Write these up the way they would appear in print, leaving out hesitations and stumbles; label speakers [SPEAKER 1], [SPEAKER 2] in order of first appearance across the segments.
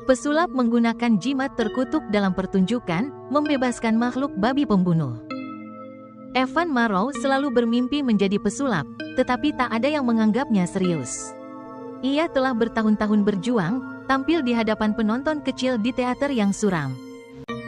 [SPEAKER 1] Pesulap menggunakan jimat terkutuk dalam pertunjukan, membebaskan makhluk babi pembunuh. Evan Marrow selalu bermimpi menjadi pesulap, tetapi tak ada yang menganggapnya serius. Ia telah bertahun-tahun berjuang, tampil di hadapan penonton kecil di teater yang suram.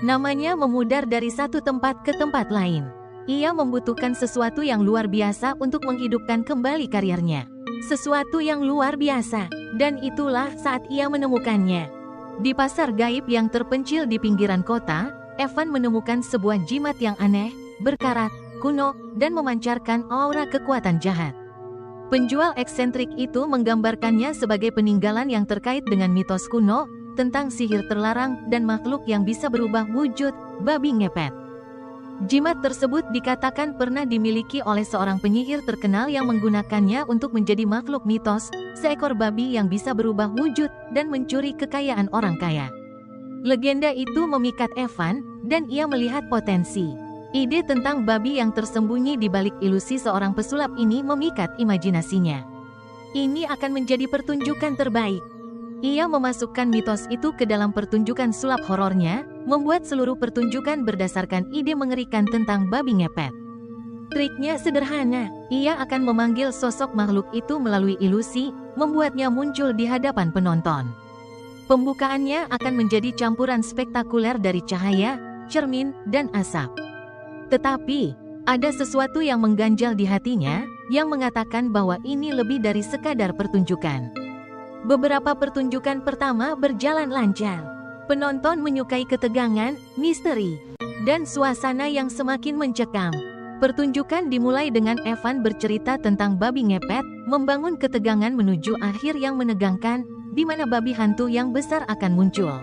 [SPEAKER 1] Namanya memudar dari satu tempat ke tempat lain. Ia membutuhkan sesuatu yang luar biasa untuk menghidupkan kembali karirnya. Sesuatu yang luar biasa, dan itulah saat ia menemukannya. Di pasar gaib yang terpencil di pinggiran kota, Evan menemukan sebuah jimat yang aneh, berkarat, kuno, dan memancarkan aura kekuatan jahat. Penjual eksentrik itu menggambarkannya sebagai peninggalan yang terkait dengan mitos kuno, tentang sihir terlarang dan makhluk yang bisa berubah wujud, babi ngepet. Jimat tersebut dikatakan pernah dimiliki oleh seorang penyihir terkenal yang menggunakannya untuk menjadi makhluk mitos, seekor babi yang bisa berubah wujud dan mencuri kekayaan orang kaya. Legenda itu memikat Evan, dan ia melihat potensi. Ide tentang babi yang tersembunyi di balik ilusi seorang pesulap ini memikat imajinasinya. Ini akan menjadi pertunjukan terbaik. Ia memasukkan mitos itu ke dalam pertunjukan sulap horornya, membuat seluruh pertunjukan berdasarkan ide mengerikan tentang babi ngepet. Triknya sederhana, ia akan memanggil sosok makhluk itu melalui ilusi, membuatnya muncul di hadapan penonton. Pembukaannya akan menjadi campuran spektakuler dari cahaya, cermin, dan asap. Tetapi, ada sesuatu yang mengganjal di hatinya, yang mengatakan bahwa ini lebih dari sekadar pertunjukan. Beberapa pertunjukan pertama berjalan lancar. Penonton menyukai ketegangan, misteri, dan suasana yang semakin mencekam. Pertunjukan dimulai dengan Evan bercerita tentang babi ngepet, membangun ketegangan menuju akhir yang menegangkan, di mana babi hantu yang besar akan muncul.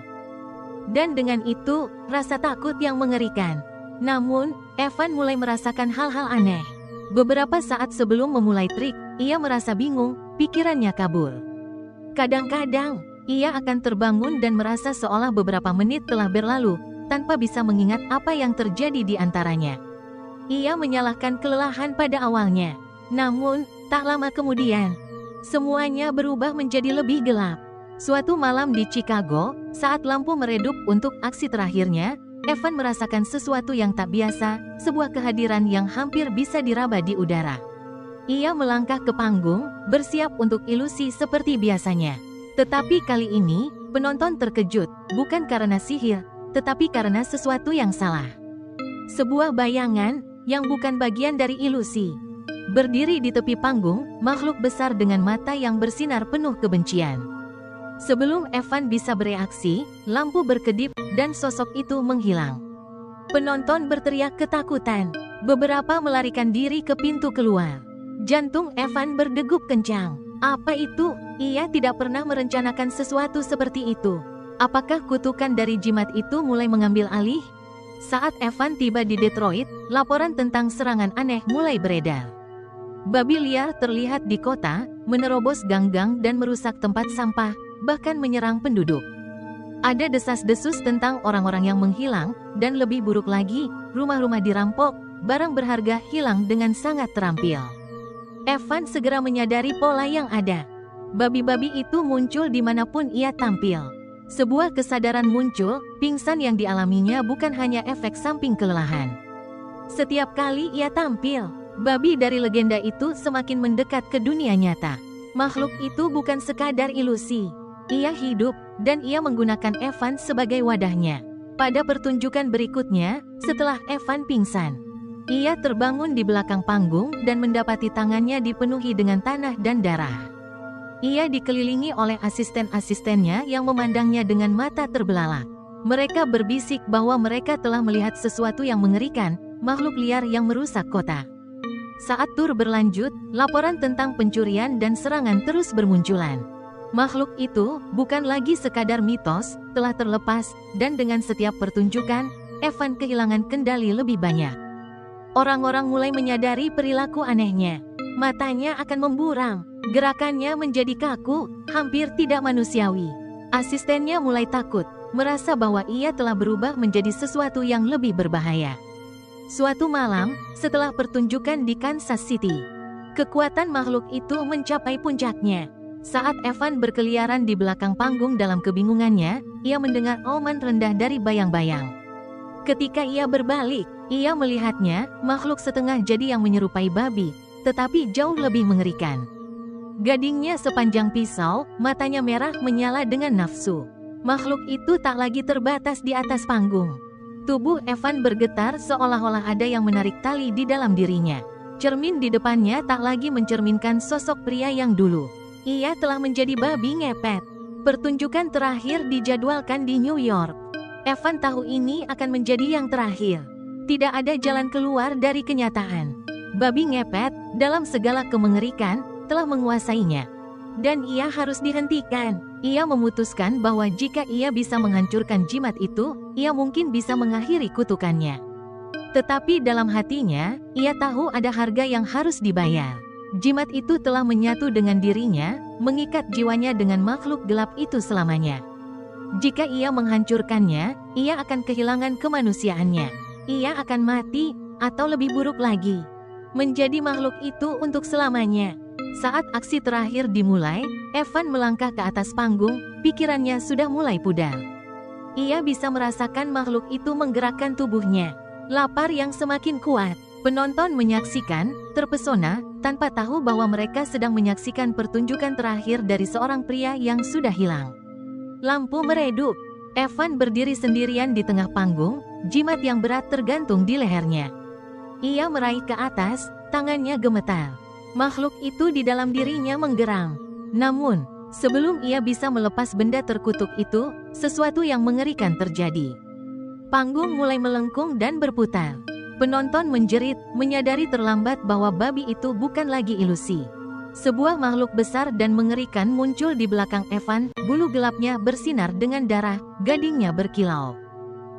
[SPEAKER 1] Dan dengan itu, rasa takut yang mengerikan. Namun, Evan mulai merasakan hal-hal aneh. Beberapa saat sebelum memulai trik, ia merasa bingung, pikirannya kabur. Kadang-kadang, ia akan terbangun dan merasa seolah beberapa menit telah berlalu, tanpa bisa mengingat apa yang terjadi di antaranya. Ia menyalahkan kelelahan pada awalnya. Namun, tak lama kemudian, semuanya berubah menjadi lebih gelap. Suatu malam di Chicago, saat lampu meredup untuk aksi terakhirnya, Evan merasakan sesuatu yang tak biasa, sebuah kehadiran yang hampir bisa diraba di udara. Ia melangkah ke panggung, bersiap untuk ilusi seperti biasanya. Tetapi kali ini, penonton terkejut, bukan karena sihir, tetapi karena sesuatu yang salah. Sebuah bayangan, yang bukan bagian dari ilusi. Berdiri di tepi panggung, makhluk besar dengan mata yang bersinar penuh kebencian. Sebelum Evan bisa bereaksi, lampu berkedip, dan sosok itu menghilang. Penonton berteriak ketakutan. Beberapa melarikan diri ke pintu keluar. Jantung Evan berdegup kencang. Apa itu? Ia tidak pernah merencanakan sesuatu seperti itu. Apakah kutukan dari jimat itu mulai mengambil alih? Saat Evan tiba di Detroit, laporan tentang serangan aneh mulai beredar. Babi liar terlihat di kota, menerobos gang-gang dan merusak tempat sampah, bahkan menyerang penduduk. Ada desas-desus tentang orang-orang yang menghilang, dan lebih buruk lagi, rumah-rumah dirampok, barang berharga hilang dengan sangat terampil. Evan segera menyadari pola yang ada. Babi-babi itu muncul dimanapun ia tampil. Sebuah kesadaran muncul, pingsan yang dialaminya bukan hanya efek samping kelelahan. Setiap kali ia tampil, babi dari legenda itu semakin mendekat ke dunia nyata. Makhluk itu bukan sekadar ilusi. Ia hidup, dan ia menggunakan Evan sebagai wadahnya. Pada pertunjukan berikutnya, setelah Evan pingsan, ia terbangun di belakang panggung dan mendapati tangannya dipenuhi dengan tanah dan darah. Ia dikelilingi oleh asisten-asistennya yang memandangnya dengan mata terbelalak. Mereka berbisik bahwa mereka telah melihat sesuatu yang mengerikan, makhluk liar yang merusak kota. Saat tur berlanjut, laporan tentang pencurian dan serangan terus bermunculan. Makhluk itu bukan lagi sekadar mitos, telah terlepas, dan dengan setiap pertunjukan, Evan kehilangan kendali lebih banyak. Orang-orang mulai menyadari perilaku anehnya. Matanya akan memburam, gerakannya menjadi kaku, hampir tidak manusiawi. Asistennya mulai takut, merasa bahwa ia telah berubah menjadi sesuatu yang lebih berbahaya. Suatu malam, setelah pertunjukan di Kansas City, kekuatan makhluk itu mencapai puncaknya. Saat Evan berkeliaran di belakang panggung dalam kebingungannya, ia mendengar auman rendah dari bayang-bayang. Ketika ia berbalik, ia melihatnya, makhluk setengah jadi yang menyerupai babi, tetapi jauh lebih mengerikan. Gadingnya sepanjang pisau, matanya merah menyala dengan nafsu. Makhluk itu tak lagi terbatas di atas panggung. Tubuh Evan bergetar seolah-olah ada yang menarik tali di dalam dirinya. Cermin di depannya tak lagi mencerminkan sosok pria yang dulu. Ia telah menjadi babi ngepet. Pertunjukan terakhir dijadwalkan di New York. Evan tahu ini akan menjadi yang terakhir. Tidak ada jalan keluar dari kenyataan. Babi ngepet, dalam segala kemengerikan, telah menguasainya. Dan ia harus dihentikan. Ia memutuskan bahwa jika ia bisa menghancurkan jimat itu, ia mungkin bisa mengakhiri kutukannya. Tetapi dalam hatinya, ia tahu ada harga yang harus dibayar. Jimat itu telah menyatu dengan dirinya, mengikat jiwanya dengan makhluk gelap itu selamanya. Jika ia menghancurkannya, ia akan kehilangan kemanusiaannya. Ia akan mati, atau lebih buruk lagi, menjadi makhluk itu untuk selamanya. Saat aksi terakhir dimulai, Evan melangkah ke atas panggung, pikirannya sudah mulai pudar. Ia bisa merasakan makhluk itu menggerakkan tubuhnya. Lapar yang semakin kuat. Penonton menyaksikan, terpesona, tanpa tahu bahwa mereka sedang menyaksikan pertunjukan terakhir dari seorang pria yang sudah hilang. Lampu meredup. Evan berdiri sendirian di tengah panggung, jimat yang berat tergantung di lehernya. Ia meraih ke atas, tangannya gemetar. Makhluk itu di dalam dirinya menggeram. Namun, sebelum ia bisa melepas benda terkutuk itu, sesuatu yang mengerikan terjadi. Panggung mulai melengkung dan berputar. Penonton menjerit, menyadari terlambat bahwa babi itu bukan lagi ilusi. Sebuah makhluk besar dan mengerikan muncul di belakang Evan, bulu gelapnya bersinar dengan darah, gadingnya berkilau.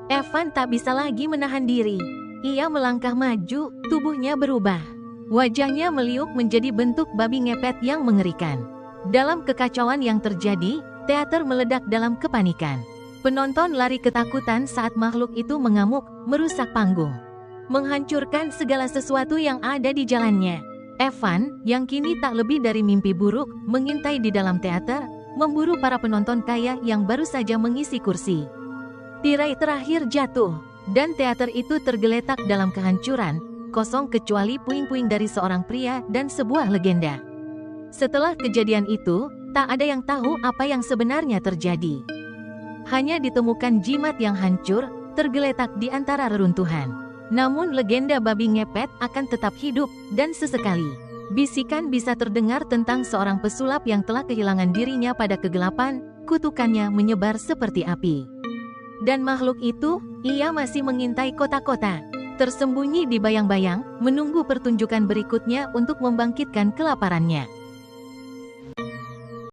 [SPEAKER 1] Evan tak bisa lagi menahan diri. Ia melangkah maju, tubuhnya berubah. Wajahnya meliuk menjadi bentuk babi ngepet yang mengerikan. Dalam kekacauan yang terjadi, teater meledak dalam kepanikan. Penonton lari ketakutan saat makhluk itu mengamuk, merusak panggung, menghancurkan segala sesuatu yang ada di jalannya. Evan, yang kini tak lebih dari mimpi buruk, mengintai di dalam teater, memburu para penonton kaya yang baru saja mengisi kursi. Tirai terakhir jatuh, dan teater itu tergeletak dalam kehancuran, kosong kecuali puing-puing dari seorang pria dan sebuah legenda. Setelah kejadian itu, tak ada yang tahu apa yang sebenarnya terjadi. Hanya ditemukan jimat yang hancur, tergeletak di antara reruntuhan. Namun legenda babi ngepet akan tetap hidup, dan sesekali bisikan bisa terdengar tentang seorang pesulap yang telah kehilangan dirinya pada kegelapan, kutukannya menyebar seperti api. Dan makhluk itu, ia masih mengintai kota-kota, tersembunyi di bayang-bayang, menunggu pertunjukan berikutnya untuk membangkitkan kelaparannya.